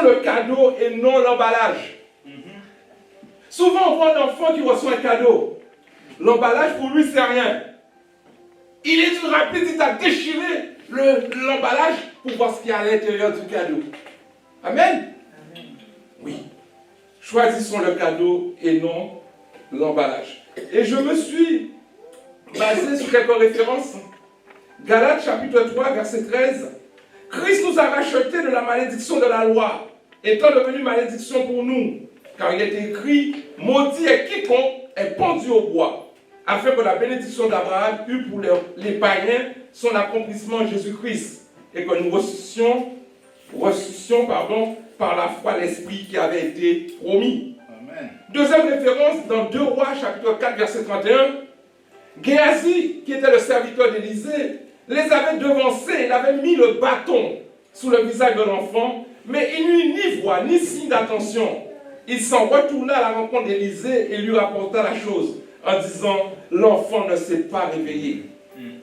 le cadeau et non l'emballage. Souvent, on voit un enfant qui reçoit un cadeau. L'emballage, pour lui, c'est rien. Il est tout rapide, il a déchiré l'emballage pour voir ce qu'il y a à l'intérieur du cadeau. Amen. Oui. Choisissons le cadeau et non l'emballage. Et je me suis basé sur quelques références. Galates chapitre 3, verset 13. Christ nous a rachetés de la malédiction de la loi, étant devenu malédiction pour nous. Car il est écrit, maudit est quiconque est pendu au bois, afin que la bénédiction d'Abraham eût pour les païens son accomplissement en Jésus-Christ, et que nous ressuscitions par la foi l'Esprit qui avait été promis. Amen. Deuxième référence, dans 2 Rois, chapitre 4, verset 31, Géasi, qui était le serviteur d'Élisée, les avait devancés, il avait mis le bâton sous le visage de l'enfant, mais il n'eut ni voix, ni signe d'attention. Il s'en retourna à la rencontre d'Élisée et lui rapporta la chose, en disant, l'enfant ne s'est pas réveillé.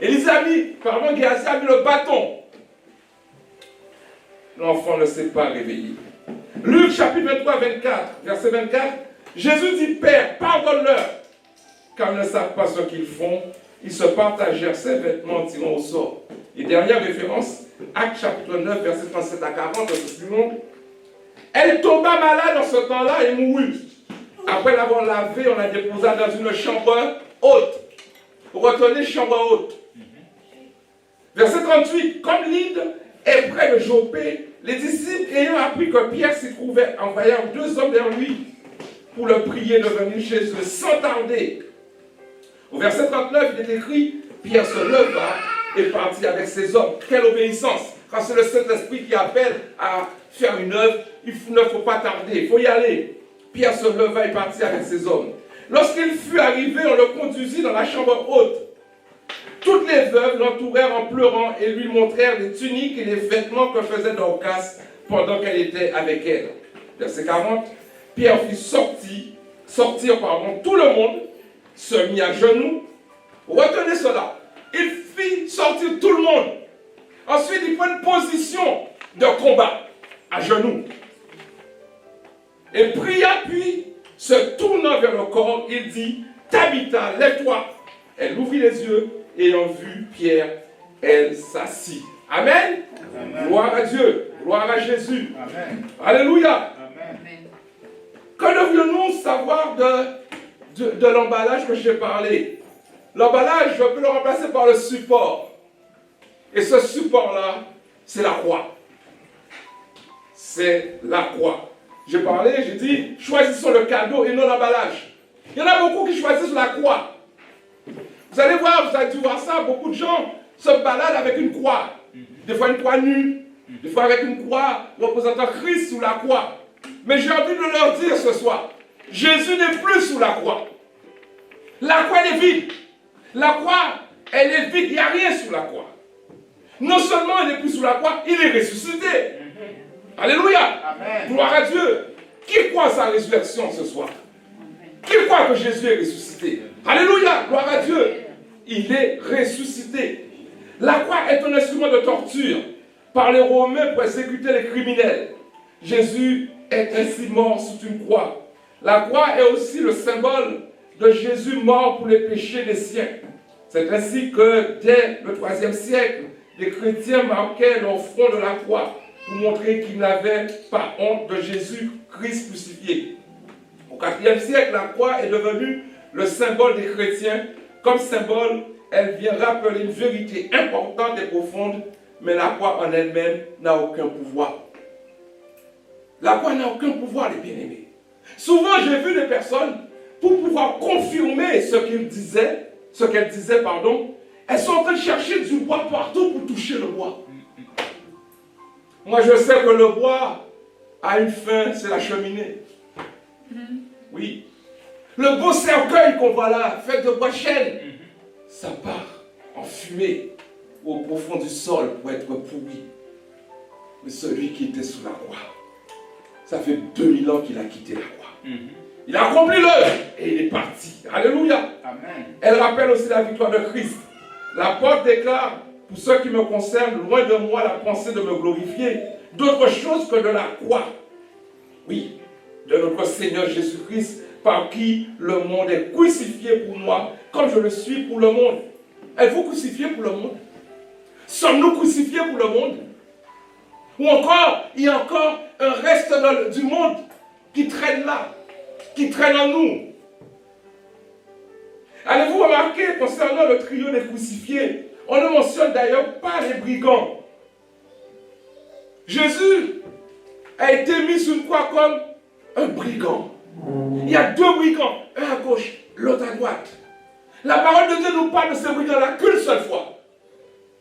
Géasi a mis le bâton. L'enfant ne s'est pas réveillé. Luc chapitre 23, 24, verset 24, Jésus dit, Père, pardonne-leur, car ils ne savent pas ce qu'ils font. Ils se partagèrent ses vêtements en tirant au sort. Et dernière référence, Actes chapitre 9, verset 37 à 40, c'est plus long. Elle tomba malade en ce temps-là et mourut. Après l'avoir lavée, on la déposa dans une chambre haute. Retenez, chambre haute. Verset 38. Comme l'île est près de Jopé, les disciples ayant appris que Pierre s'y trouvait, envoyèrent 2 hommes vers lui pour le prier de venir chez eux sans tarder. Au verset 39, il est écrit, Pierre se leva et partit avec ses hommes. Quelle obéissance! Quand c'est le Saint-Esprit qui appelle à faire une œuvre, il ne faut pas tarder, il faut y aller. Pierre se leva et partit avec ses hommes. Lorsqu'il fut arrivé, on le conduisit dans la chambre haute. Toutes les veuves l'entourèrent en pleurant et lui montrèrent les tuniques et les vêtements que faisait Dorcas pendant qu'elle était avec elle. Verset 40. Pierre fit sortir tout le monde, se mit à genoux. Retenez cela. Il fit sortir tout le monde. Ensuite, il prend une position de combat, à genoux. Et pria, puis, se tournant vers le corps, il dit, Tabitha, lève-toi. Elle ouvrit les yeux, et ayant vu Pierre, elle s'assit. Amen. Amen. Gloire à Dieu. Gloire à Jésus. Amen. Alléluia. Amen. Que devrions-nous savoir de l'emballage que j'ai parlé? L'emballage, je peux le remplacer par le support. Et ce support-là, c'est la croix. C'est la croix. J'ai parlé, j'ai dit, choisissons le cadeau et non l'emballage. Il y en a beaucoup qui choisissent la croix. Vous allez voir, vous avez dû voir ça, beaucoup de gens se baladent avec une croix. Des fois une croix nue, des fois avec une croix représentant Christ sous la croix. Mais j'ai envie de leur dire ce soir, Jésus n'est plus sous la croix. La croix elle est vide. La croix, elle est vide, il n'y a rien sous la croix. Non seulement il n'est plus sous la croix, il est ressuscité. Alléluia. Amen. Gloire à Dieu. Qui croit à sa résurrection ce soir? Qui croit que Jésus est ressuscité? Alléluia. Gloire à Dieu. Il est ressuscité. La croix est un instrument de torture par les Romains pour exécuter les criminels. Jésus est ainsi mort sous une croix. La croix est aussi le symbole de Jésus mort pour les péchés des siècles. C'est ainsi que dès le IIIe siècle, les chrétiens marquaient leur front de la croix pour montrer qu'ils n'avaient pas honte de Jésus-Christ crucifié. Au IVe siècle, la croix est devenue le symbole des chrétiens. Comme symbole, elle vient rappeler une vérité importante et profonde, mais la croix en elle-même n'a aucun pouvoir. La croix n'a aucun pouvoir, les bien-aimés. Souvent, j'ai vu des personnes, pour pouvoir confirmer ce qu'elles disaient, elles sont en train de chercher du bois partout pour toucher le bois. Moi, je sais que le bois a une fin, c'est la cheminée. Oui. Le beau cercueil qu'on voit là, fait de bois chêne, ça part en fumée au profond du sol pour être pourri. Mais celui qui était sous la croix, ça fait 2000 ans qu'il a quitté la croix. Il a accompli l'œuvre et il est parti. Alléluia. Amen. Elle rappelle aussi la victoire de Christ. L'apôtre déclare, pour ce qui me concerne, loin de moi la pensée de me glorifier, d'autre chose que de la croix Oui, de notre Seigneur Jésus-Christ, par qui le monde est crucifié pour moi, comme je le suis pour le monde. Êtes-vous crucifié pour le monde? Sommes-nous crucifiés pour le monde? Ou encore, il y a encore un reste du monde qui traîne là, qui traîne en nous. Allez-vous remarquer, concernant le trio des crucifiés, on ne mentionne d'ailleurs pas les brigands. Jésus a été mis sur une croix comme un brigand. Il y a deux brigands, un à gauche, l'autre à droite. La parole de Dieu nous parle de ces brigands-là qu'une seule fois.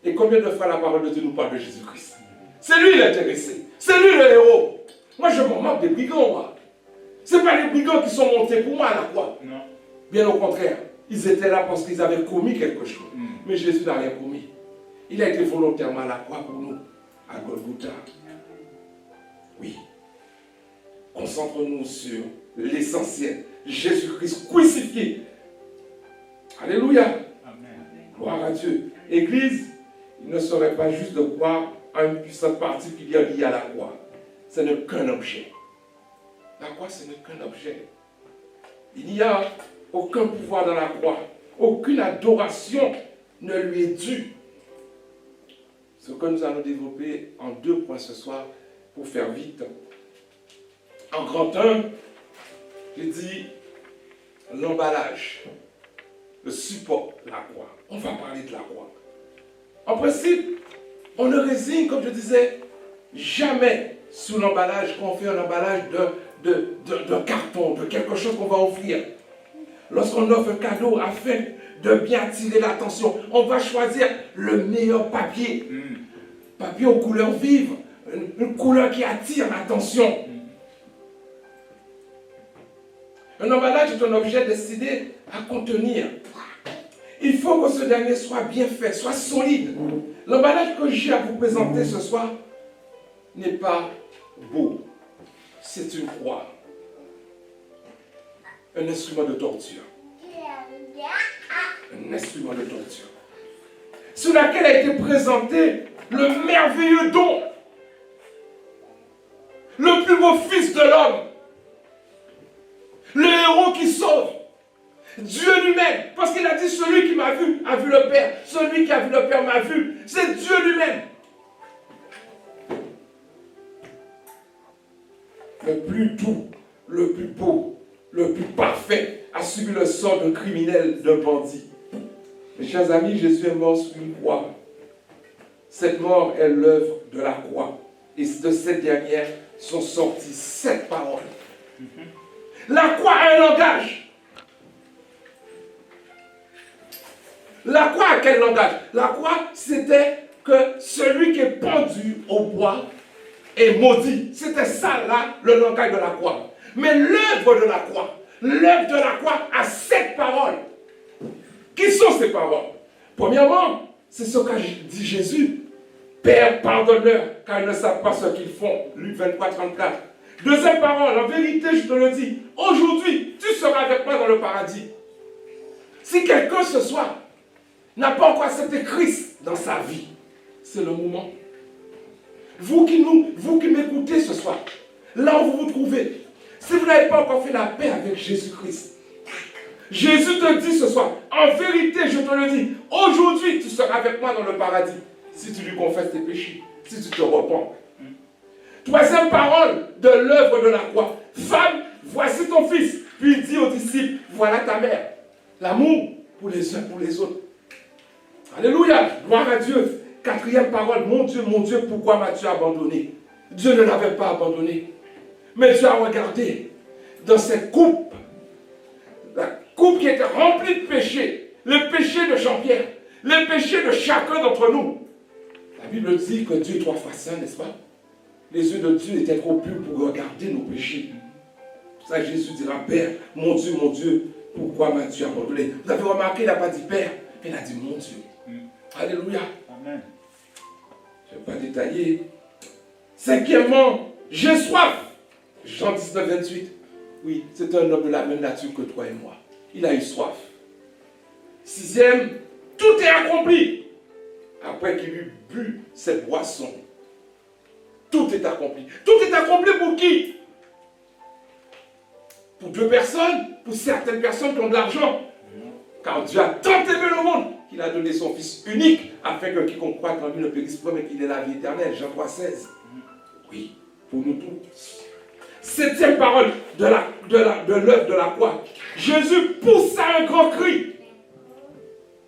Et combien de fois la parole de Dieu nous parle de Jésus-Christ? C'est lui l'intéressé. C'est lui le héros. Moi, je m'en moque des brigands, moi. Ce n'est pas les brigands qui sont montés pour moi à la croix. Non. Bien au contraire. Ils étaient là parce qu'ils avaient commis quelque chose. Mais Jésus n'a rien commis. Il a été volontairement à la croix pour nous, à Golgotha. Oui. Concentrons-nous sur l'essentiel. Jésus-Christ crucifié. Alléluia. Amen. Gloire à Dieu. Église, il ne serait pas juste de croire à une puissance particulière liée à la croix. Ce n'est qu'un objet. La croix, ce n'est qu'un objet. Il n'y a aucun pouvoir dans la croix. Aucune adoration ne lui est due. Ce que nous allons développer en 2 points ce soir, pour faire vite. En grand 1, j'ai dit l'emballage, le support, la croix. On va parler de la croix. En principe, on ne résigne, comme je disais, jamais sous l'emballage, quand on fait un emballage de carton, de quelque chose qu'on va offrir. Lorsqu'on offre un cadeau afin de bien attirer l'attention, on va choisir le meilleur papier. Papier aux couleurs vives, une couleur qui attire l'attention. Un emballage est un objet destiné à contenir. Il faut que ce dernier soit bien fait, soit solide. L'emballage que j'ai à vous présenter ce soir n'est pas beau. C'est une croix. Un instrument de torture. Un instrument de torture. Sur laquelle a été présenté le merveilleux don. Le plus beau fils de l'homme. Le héros qui sauve. Dieu lui-même. Parce qu'il a dit, celui qui m'a vu a vu le Père. Celui qui a vu le Père m'a vu. C'est Dieu lui-même. Le plus doux, le plus beau, le plus parfait a subi le sort d'un criminel, d'un bandit. Mes chers amis, Jésus est mort sur une croix. Cette mort est l'œuvre de la croix. Et de cette dernière sont sorties 7 paroles. La croix a un langage. La croix a quel langage? La croix, c'était que celui qui est pendu au bois est maudit. C'était ça, là, le langage de la croix. Mais l'œuvre de la croix a 7 paroles. Qui sont ces paroles? Premièrement, c'est ce qu'a dit Jésus. Père, pardonne-leur, car ils ne savent pas ce qu'ils font. Luc 23, 34. Deuxième parole, en vérité, je te le dis, aujourd'hui, tu seras avec moi dans le paradis. Si quelqu'un ce soir n'a pas encore accepté Christ dans sa vie, c'est le moment. Vous qui m'écoutez ce soir, là où vous vous trouvez, si vous n'avez pas encore fait la paix avec Jésus-Christ, Jésus te dit ce soir, en vérité, je te le dis, aujourd'hui, tu seras avec moi dans le paradis, si tu lui confesses tes péchés, si tu te repens. Troisième parole de l'œuvre de la croix. Femme, voici ton fils. Puis il dit aux disciples, voilà ta mère. L'amour pour les uns pour les autres. Alléluia, gloire à Dieu. Quatrième parole, mon Dieu, pourquoi m'as-tu abandonné? Dieu ne l'avait pas abandonné. Mais Dieu a regardé dans cette coupe, la coupe qui était remplie de péchés, les péchés de Jean-Pierre, les péchés de chacun d'entre nous. La Bible dit que Dieu est 3 fois saint, n'est-ce pas? Les yeux de Dieu étaient trop purs pour regarder nos péchés. Pour ça, Jésus dira, Père, mon Dieu, pourquoi m'as-tu abandonné? Vous avez remarqué, il n'a pas dit Père, il a dit mon Dieu. Alléluia. Amen. Je ne vais pas détailler. Cinquièmement, j'ai soif. Jean 19, 28. Oui, c'est un homme de la même nature que toi et moi. Il a eu soif. Sixième, tout est accompli. Après qu'il eut bu cette boisson, tout est accompli. Tout est accompli pour qui? pour 2 personnes, pour certaines personnes qui ont de l'argent. Car Dieu a tant aimé le monde qu'il a donné son Fils unique afin que quiconque croit en lui ne périsse pas mais qu'il ait la vie éternelle. Jean 3,16. Oui, pour nous tous. 7e parole de l'œuvre de la croix. Jésus poussa un grand cri.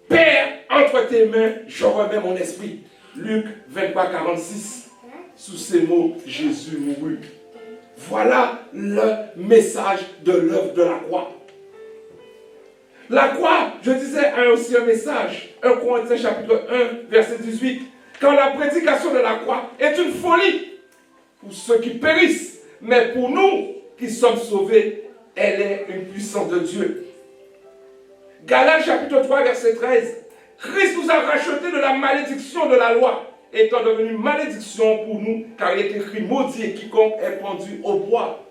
Père, entre tes mains, je remets mon esprit. Luc 23,46. Sous ces mots, Jésus mourut. Voilà le message de l'œuvre de la croix. La croix, je disais, a aussi un message. 1 Corinthiens chapitre 1, verset 18. Quand la prédication de la croix est une folie pour ceux qui périssent, mais pour nous qui sommes sauvés, elle est une puissance de Dieu. Galates chapitre 3, verset 13. Christ nous a rachetés de la malédiction de la loi, étant devenu malédiction pour nous, car il est écrit maudit quiconque est pendu au bois.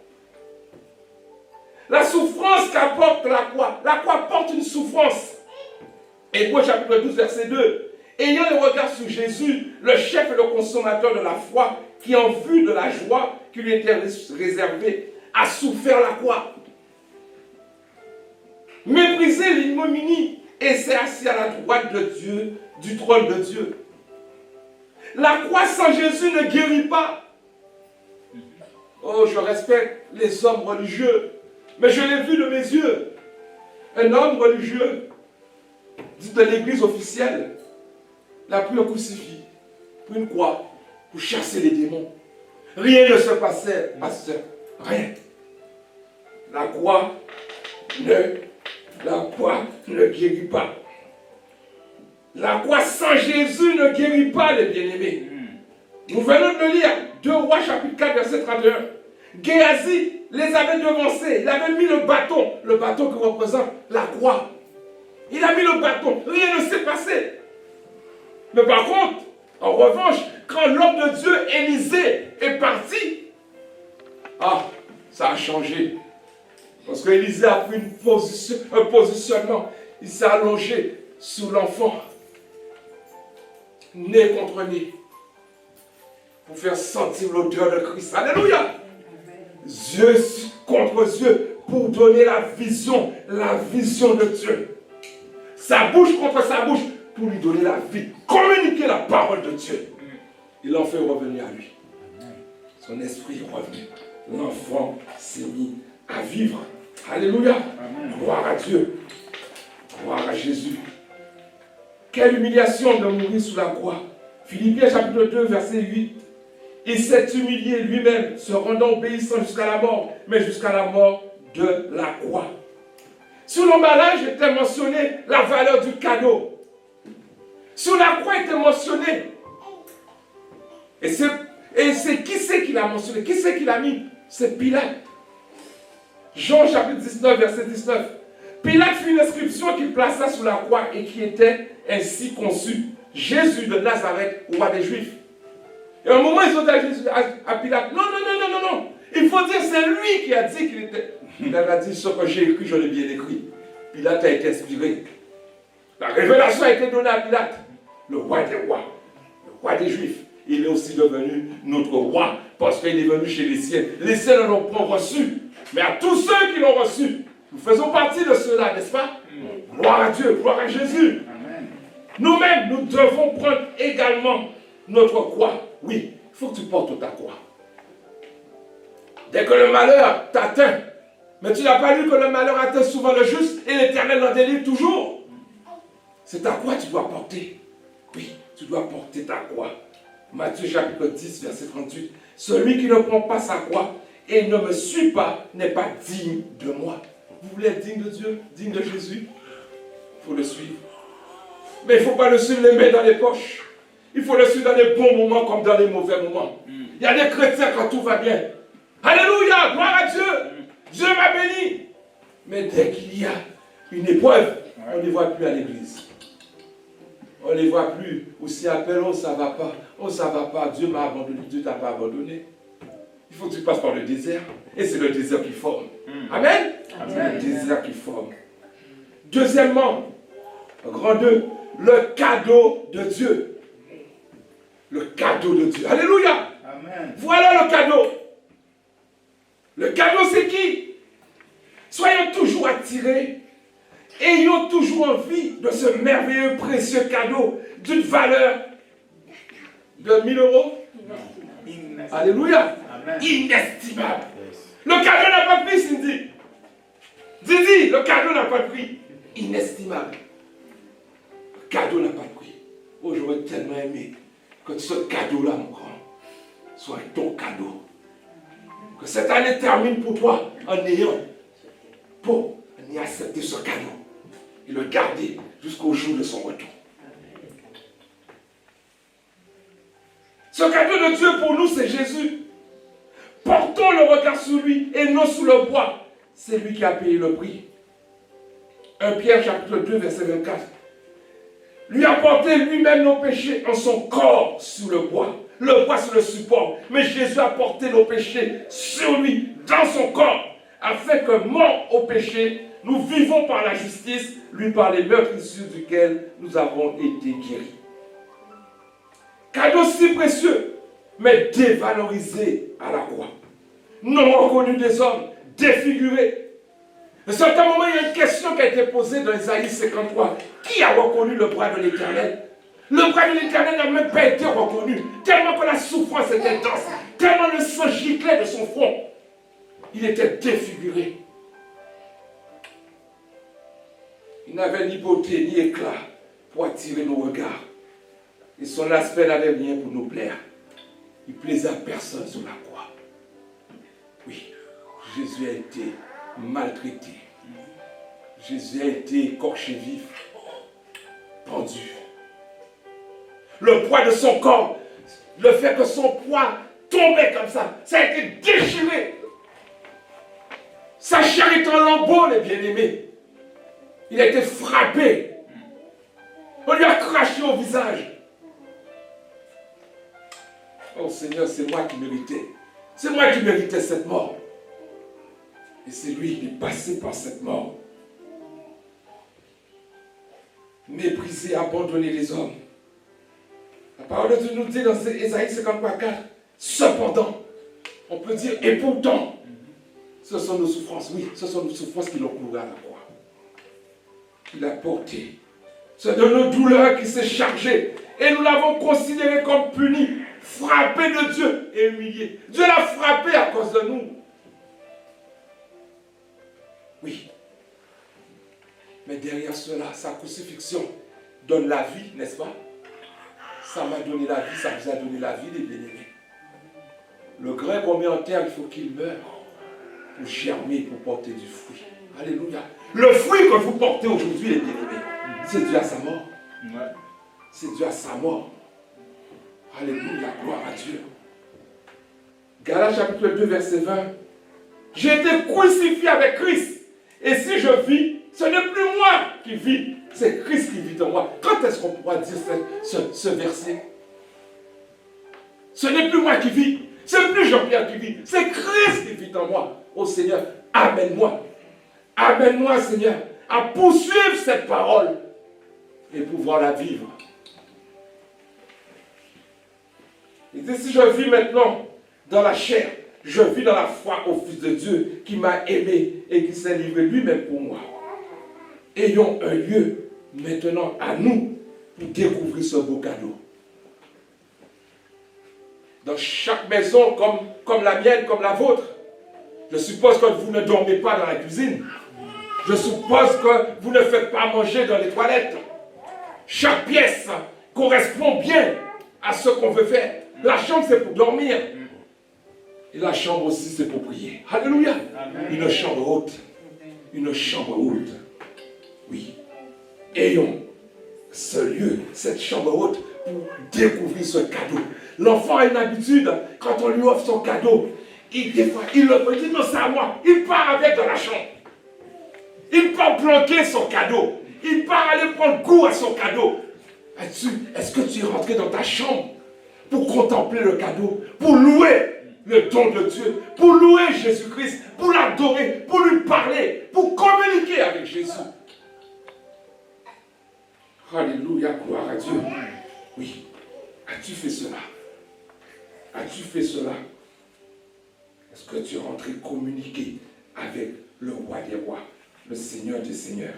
La souffrance qu'apporte la croix porte une souffrance. Hébreux chapitre 12, verset 2. Ayant le regard sur Jésus, le chef et le consommateur de la foi, qui en vue de la joie qui lui était réservée, a souffert la croix. Méprisé l'ignominie et s'est assis à la droite de Dieu, du trône de Dieu. La croix sans Jésus ne guérit pas. Oh, je respecte les hommes religieux, mais je l'ai vu de mes yeux. Un homme religieux, dit de l'église officielle, l'a pris au crucifix, pour une croix, pour chasser les démons. Rien ne se passait, pasteur. Rien. La croix ne guérit pas. La croix sans Jésus ne guérit pas, les bien-aimés. Nous venons de lire 2 Rois chapitre 4, verset 31. Géasi les avait devancés. Il avait mis le bâton qui représente la croix. Il a mis le bâton. Rien ne s'est passé. Mais par contre, en revanche, quand l'homme de Dieu, Élisée, est parti, ça a changé. Parce qu'Élisée a pris un positionnement. Il s'est allongé sur l'enfant, nez contre nez, pour faire sentir l'odeur de Christ. Alléluia! Yeux contre yeux, pour donner la vision de Dieu. Sa bouche contre sa bouche, pour lui donner la vie, communiquer la parole de Dieu. Il en fait revenir à lui. Son esprit est revenu. L'enfant s'est mis à vivre. Alléluia. Amen. Gloire à Dieu. Gloire à Jésus. Quelle humiliation de mourir sous la croix. Philippiens chapitre 2, verset 8. Il s'est humilié lui-même, se rendant obéissant jusqu'à la mort, mais jusqu'à la mort de la croix. Sur l'emballage était mentionné la valeur du cadeau. Sur la croix était mentionné. Et c'est qui c'est qui l'a mentionné? Qui c'est qui l'a mis? C'est Pilate. Jean chapitre 19, verset 19. Pilate fit une inscription qu'il plaça sous la croix et qui était ainsi conçue. Jésus de Nazareth, roi des Juifs. Et à un moment, ils ont dit à Pilate, non. Il faut dire, c'est lui qui a dit qu'il était. Pilate a dit, ce que j'ai écrit, je l'ai bien écrit. Pilate a été inspiré. La révélation a été donnée à Pilate. Le roi des rois, le roi des Juifs. Il est aussi devenu notre roi parce qu'il est venu chez les siens. Les siens ne l'ont pas reçu. Mais à tous ceux qui l'ont reçu, nous faisons partie de ceux-là, n'est-ce pas? Gloire à Dieu, gloire à Jésus. Nous-mêmes, nous devons prendre également notre croix. Oui, il faut que tu portes ta croix. Dès que le malheur t'atteint, mais tu n'as pas lu que le malheur atteint souvent le juste et l'Éternel en délivre toujours. C'est ta croix que tu dois porter. Oui, tu dois porter ta croix. Matthieu chapitre 10, verset 38. Celui qui ne prend pas sa croix et ne me suit pas n'est pas digne de moi. Vous voulez être digne de Dieu, digne de Jésus? Il faut le suivre. Mais il ne faut pas le suivre les mains dans les poches. Il faut le suivre dans les bons moments comme dans les mauvais moments. Il y a des chrétiens quand tout va bien. Alléluia, gloire à Dieu. Dieu m'a béni. Mais dès qu'il y a une épreuve, on ne les voit plus à l'église. On ne les voit plus. Aussi appelle, oh ça ne va pas. Oh ça ne va pas. Dieu m'a abandonné. Dieu ne t'a pas abandonné. Il faut que tu passes par le désert. Et c'est le désert qui forme. Amen. Amen. Le désert qui forme. Deuxièmement, grand 2, le cadeau de Dieu. Le cadeau de Dieu. Alléluia. Amen. Voilà le cadeau. Le cadeau, c'est qui? Soyons toujours attirés. Ayons toujours envie de ce merveilleux, précieux cadeau d'une valeur de 1000 euros. Alléluia. Amen. Inestimable. Le cadeau n'a pas de prix, Cindy. Didi, le cadeau n'a pas de prix. Inestimable. Le cadeau n'a pas de prix. Oh, j'aurais tellement aimé que ce cadeau-là, mon grand, soit ton cadeau. Que cette année termine pour toi en ayant accepté ce cadeau et le garder jusqu'au jour de son retour. Ce cadeau de Dieu pour nous, c'est Jésus. Portons le regard sur lui et non sur le bois. C'est lui qui a payé le prix. 1 Pierre chapitre 2, verset 24. Lui a porté lui-même nos péchés en son corps sur le bois. Le bois sur le support. Mais Jésus a porté nos péchés sur lui, dans son corps, afin que, mort au péché, nous vivons par la justice, lui par les meurtrissures duquel nous avons été guéris. Cadeau si précieux, mais dévalorisé à la croix. Non reconnu des hommes, défiguré. À un certain moment, il y a une question qui a été posée dans Isaïe 53. Qui a reconnu le bras de l'Éternel? Le bras de l'Éternel n'a même pas été reconnu, tellement que la souffrance était dense, tellement le sang giclait de son front. Il était défiguré. Il n'avait ni beauté ni éclat pour attirer nos regards. Et son aspect n'avait rien pour nous plaire. Il plaisait à personne sur la croix. Oui, Jésus a été maltraité. Jésus a été écorché vif, pendu. Le poids de son corps, le fait que son poids tombait comme ça a été déchiré. Sa chair est en lambeaux, les bien-aimés. Il a été frappé. On lui a craché au visage. Oh Seigneur, c'est moi qui méritais. C'est moi qui méritais cette mort. Et c'est lui qui est passé par cette mort. Méprisé, abandonné des hommes. La parole de Dieu nous dit dans Ésaïe 53:4, cependant, on peut dire, et pourtant, ce sont nos souffrances. Oui, ce sont nos souffrances qui l'ont couru à la croix. Qu'il a porté. C'est de nos douleurs qu'il s'est chargé. Et nous l'avons considéré comme puni, frappé de Dieu et humilié. Dieu l'a frappé à cause de nous. Oui. Mais derrière cela, sa crucifixion donne la vie, n'est-ce pas? Ça m'a donné la vie, ça vous a donné la vie, les bien-aimés. Le grain qu'on met en terre, il faut qu'il meure pour germer, pour porter du fruit. Alléluia. Le fruit que vous portez aujourd'hui, les bien-aimés, c'est dû à sa mort. C'est dû à sa mort. Alléluia, gloire à Dieu. Galates chapitre 2, verset 20. J'ai été crucifié avec Christ. Et si je vis, ce n'est plus moi qui vis, c'est Christ qui vit en moi. Quand est-ce qu'on pourra dire ce verset? Ce n'est plus moi qui vis, c'est plus Jean-Pierre qui vit, c'est Christ qui vit en moi. Oh Seigneur, amène-moi. Amène-moi, Seigneur, à poursuivre cette parole et pouvoir la vivre. Il dit, si je vis maintenant dans la chair, je vis dans la foi au Fils de Dieu qui m'a aimé et qui s'est livré lui-même pour moi. Ayons un lieu maintenant à nous pour découvrir ce beau cadeau. Dans chaque maison, comme la mienne, comme la vôtre, je suppose que vous ne dormez pas dans la cuisine. Je suppose que vous ne faites pas manger dans les toilettes. Chaque pièce correspond bien à ce qu'on veut faire. La chambre, c'est pour dormir. Et la chambre aussi, c'est pour prier. Alléluia. Amen. Une chambre haute. Une chambre haute. Oui. Ayons ce lieu, cette chambre haute, pour découvrir ce cadeau. L'enfant a une habitude, quand on lui offre son cadeau, il dit non, c'est à moi. Il part avec dans la chambre. Il part planquer son cadeau. Il part aller prendre goût à son cadeau. Est-ce que tu es rentré dans ta chambre pour contempler le cadeau, pour louer le don de Dieu, pour louer Jésus-Christ, pour l'adorer, pour lui parler, pour communiquer avec Jésus? Alléluia, gloire à Dieu. Oui. As-tu fait cela? As-tu fait cela? Est-ce que tu es rentré communiquer avec le roi des rois, le Seigneur des seigneurs.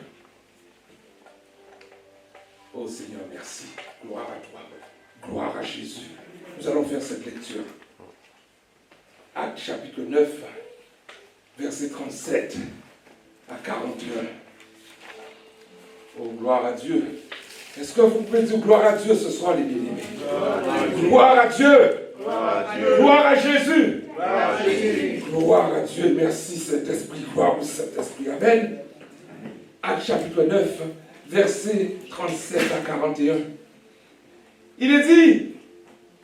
Oh Seigneur, merci. Gloire à toi. Gloire à Jésus. Nous allons faire cette lecture. Actes chapitre 9, verset 37 à 41. Oh, gloire à Dieu. Est-ce que vous pouvez dire gloire à Dieu ce soir, les bien-aimés? Gloire à Dieu. Gloire à Jésus. Gloire à Dieu. Merci Saint-Esprit. Gloire au Saint-Esprit. Amen. Actes chapitre 9, verset 37 à 41. Il est dit,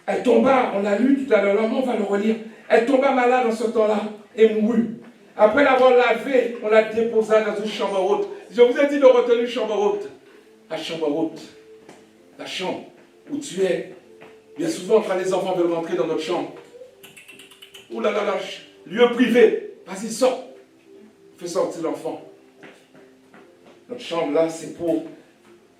elle tomba, on l'a lu tout à l'heure, on va le relire. Elle tomba malade en ce temps-là et mourut. Après l'avoir lavée, on la déposa dans une chambre haute. Je vous ai dit de retenir une chambre haute. La chambre haute. La chambre où tu es. Bien souvent, quand les enfants veulent rentrer dans notre chambre, ouh là là là, lieu privé, vas-y, sors. Fais sortir l'enfant. Notre chambre là, c'est pour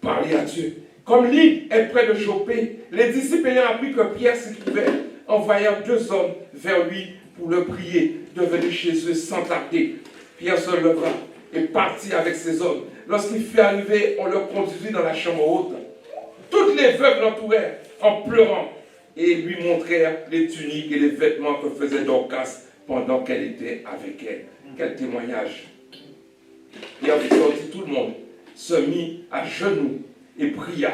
parler à Dieu. Comme l'île est près de Jopé, les disciples ayant appris que Pierre s'y trouvait, envoyèrent 2 hommes vers lui pour le prier de venir chez eux sans tarder. Pierre se leva et partit avec ses hommes. Lorsqu'il fut arrivé, on le conduisit dans la chambre haute. Toutes les veuves l'entourèrent en pleurant et lui montrèrent les tuniques et les vêtements que faisait Dorcas pendant qu'elle était avec elle. Quel témoignage! Et en sortit, tout le monde se mit à genoux et pria,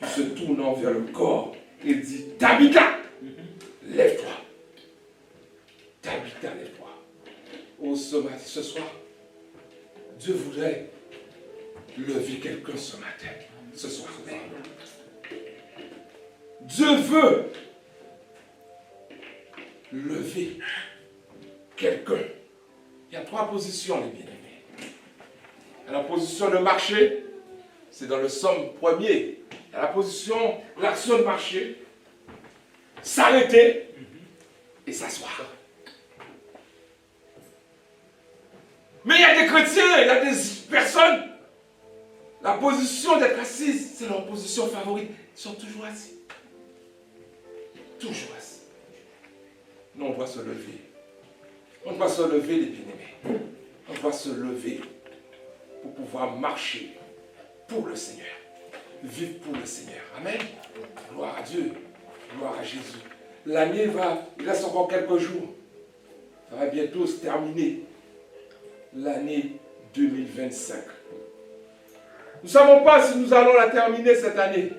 se tournant vers le corps et dit, Tabitha, lève-toi. Tabitha, lève-toi. Oh, ce soir, Dieu voudrait lever quelqu'un ce matin, ce soir. Dieu veut lever quelqu'un. Il y a 3 positions, les bien-aimés. La position de marcher, c'est dans le Somme 1er. La position, l'action de marcher, s'arrêter et s'asseoir. Mais il y a des chrétiens, il y a des personnes, la position d'être assise, c'est leur position favorite. Ils sont toujours assis. Toujours assis. Nous, on doit se lever. On doit se lever, les bien-aimés. On doit se lever pour pouvoir marcher pour le Seigneur. Vivre pour le Seigneur. Amen. Gloire à Dieu. Gloire à Jésus. L'année il reste encore quelques jours. Ça va bientôt se terminer. L'année 2025. Nous ne savons pas si nous allons la terminer cette année.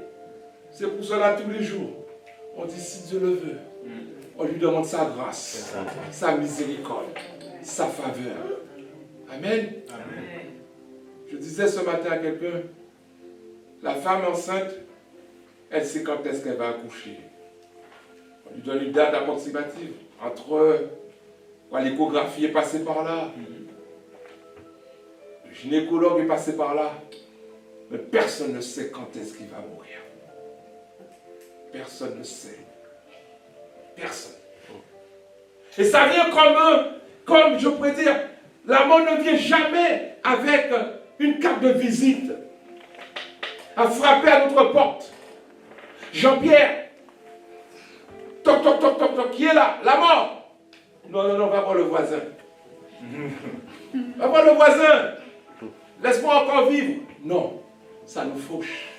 C'est pour cela tous les jours. On dit si Dieu le veut. On lui demande sa grâce, sa miséricorde, sa faveur. Amen. Amen. Je disais ce matin à quelqu'un, la femme enceinte, elle sait quand est-ce qu'elle va accoucher. On lui donne une date approximative. Entre l'échographie est passée par là, le gynécologue est passé par là, mais personne ne sait quand est-ce qu'il va mourir. Personne ne sait. Personne. Et ça vient comme je pourrais dire, la mort ne vient jamais avec une carte de visite à frapper à notre porte. Jean-Pierre, toc, toc, toc, toc, toc, qui est là? La mort. Non, non, non, va voir le voisin. Va voir le voisin. Laisse-moi encore vivre. Non, ça nous fauche.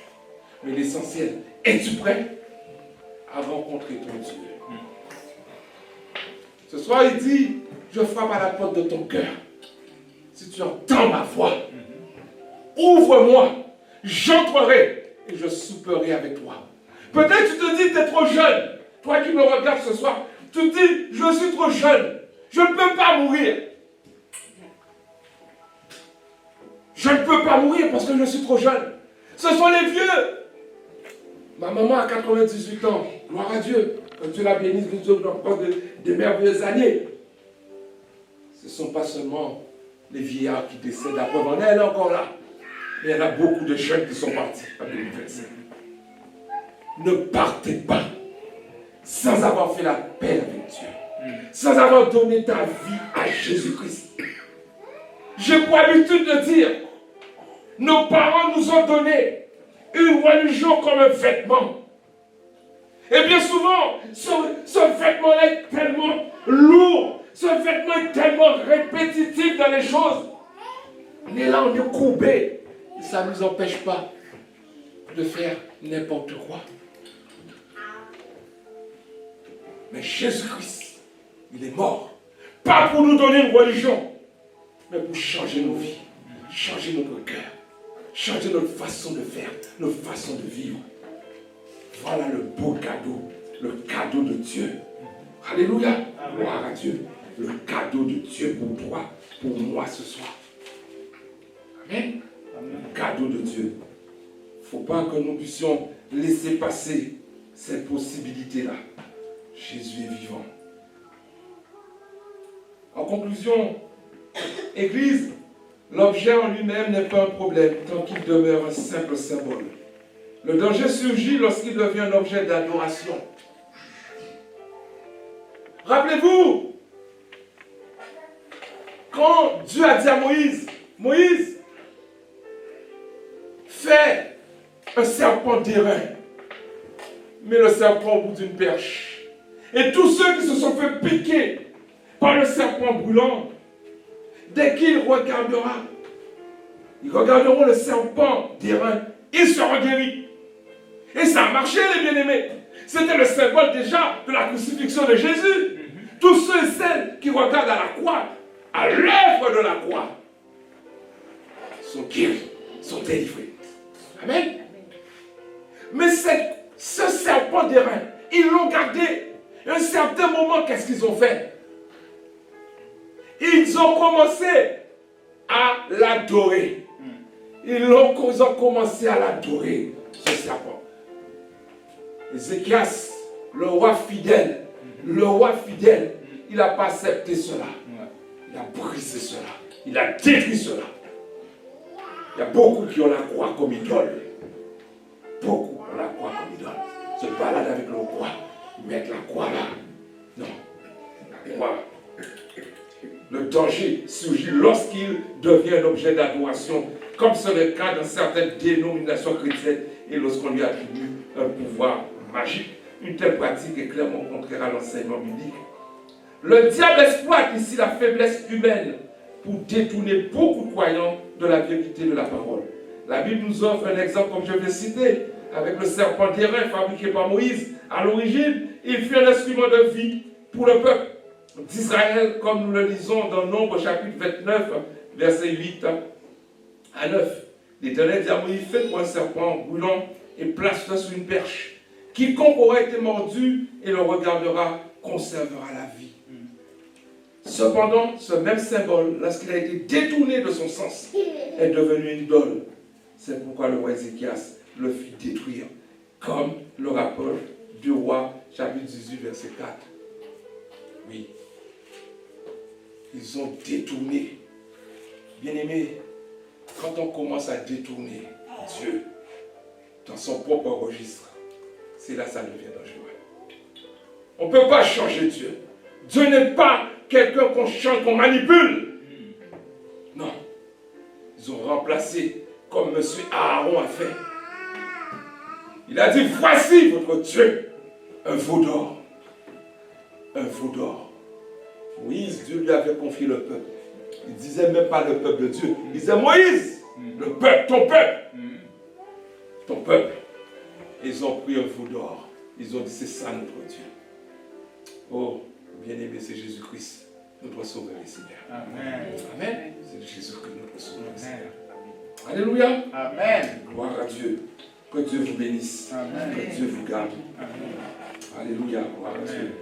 Mais l'essentiel, es-tu prêt à rencontrer ton Dieu? Ce soir, il dit, je frappe à la porte de ton cœur. Si tu entends ma voix, ouvre-moi, j'entrerai et je souperai avec toi. Peut-être tu te dis, tu es trop jeune. Toi qui me regardes ce soir, tu te dis, je suis trop jeune. Je ne peux pas mourir. Je ne peux pas mourir parce que je suis trop jeune. Ce sont les vieux. Ma maman a 98 ans. Gloire à Dieu. Que Dieu la bénisse, que Dieu lui encore de merveilleuses années. Ce ne sont pas seulement les vieillards qui décèdent. La preuve en est, elle est encore là. Mais il y en a beaucoup de jeunes qui sont partis en 2025. Ne partez pas sans avoir fait la paix avec Dieu. Sans avoir donné ta vie à Jésus-Christ. J'ai pour habitude de dire, nos parents nous ont donné une religion comme un vêtement. Et bien souvent, ce vêtement-là est tellement lourd, Ce vêtement est tellement répétitif dans les choses. On est là, on est courbé. Ça ne nous empêche pas de faire n'importe quoi. Mais Jésus-Christ, il est mort. Pas pour nous donner une religion, mais pour changer nos vies, changer notre cœur, changer notre façon de faire, notre façon de vivre. Voilà le beau cadeau de Dieu. Alléluia. Gloire à Dieu. Le cadeau de Dieu pour toi, pour moi ce soir. Amen. Le cadeau de Dieu. Il ne faut pas que nous puissions laisser passer cette possibilité-là. Jésus est vivant. En conclusion, Église, l'objet en lui-même n'est pas un problème tant qu'il demeure un simple symbole. Le danger surgit lorsqu'il devient un objet d'adoration. Rappelez-vous, quand Dieu a dit à Moïse, Moïse, fais un serpent d'airain, mets le serpent au bout d'une perche. Et tous ceux qui se sont fait piquer par le serpent brûlant, dès qu'ils ils regarderont le serpent d'airain, ils seront guéris. Et ça a marché, les bien-aimés. C'était le symbole déjà de la crucifixion de Jésus. Tous ceux et celles qui regardent à la croix, à l'œuvre de la croix, sont guéris, sont délivrés. Amen. Mais ce serpent d'airain, ils l'ont gardé. À un certain moment, qu'est-ce qu'ils ont fait? Ils ont commencé à l'adorer. Ils ont commencé à l'adorer, ce serpent. Ézéchias, le roi fidèle, il n'a pas accepté cela. Il a brisé cela. Il a détruit cela. Il y a beaucoup qui ont la croix comme idole. Beaucoup ont la croix comme idole. Se baladent avec le roi. Mettre la croix là. Non. La croix. Le danger surgit lorsqu'il devient un objet d'adoration, comme c'est le cas dans certaines dénominations chrétiennes et lorsqu'on lui attribue un pouvoir magique. Une telle pratique est clairement contraire à l'enseignement biblique. Le diable exploite ici la faiblesse humaine pour détourner beaucoup de croyants de la vérité de la parole. La Bible nous offre un exemple, comme je l'ai cité, avec le serpent d'airain fabriqué par Moïse. À l'origine, il fut un instrument de vie pour le peuple d'Israël, comme nous le lisons dans Nombre chapitre 29, versets 8 à 9. L'Éternel dit à Moïse, fais-toi un serpent brûlant et place-le sur une perche. Quiconque aura été mordu et le regardera conservera la vie. Cependant, ce même symbole, lorsqu'il a été détourné de son sens, est devenu une idole. C'est pourquoi le roi Ézéchias le fit détruire, comme le rapport du roi, chapitre 18, verset 4. Oui. Ils ont détourné. Bien-aimés, quand on commence à détourner Dieu dans son propre registre, c'est là que ça devient dangereux. On ne peut pas changer Dieu. Dieu n'est pas quelqu'un qu'on change, qu'on manipule. Non. Ils ont remplacé comme M. Aaron a fait. Il a dit, voici votre Dieu, un veau d'or. Un veau d'or. Moïse, Dieu lui avait confié le peuple. Il ne disait même pas le peuple de Dieu. Il disait, Moïse, le peuple, ton peuple. Ton peuple. Ils ont pris un veau d'or. Ils ont dit, c'est ça notre Dieu. Oh, bien-aimé, c'est Jésus-Christ, notre Sauveur et Seigneur. Amen. Amen. C'est Jésus-Christ, notre Sauveur et Seigneur. Alléluia. Amen. Gloire à Dieu. Que Dieu vous bénisse. Amen. Que Dieu vous garde. Amen. Alléluia. Gloire à Dieu.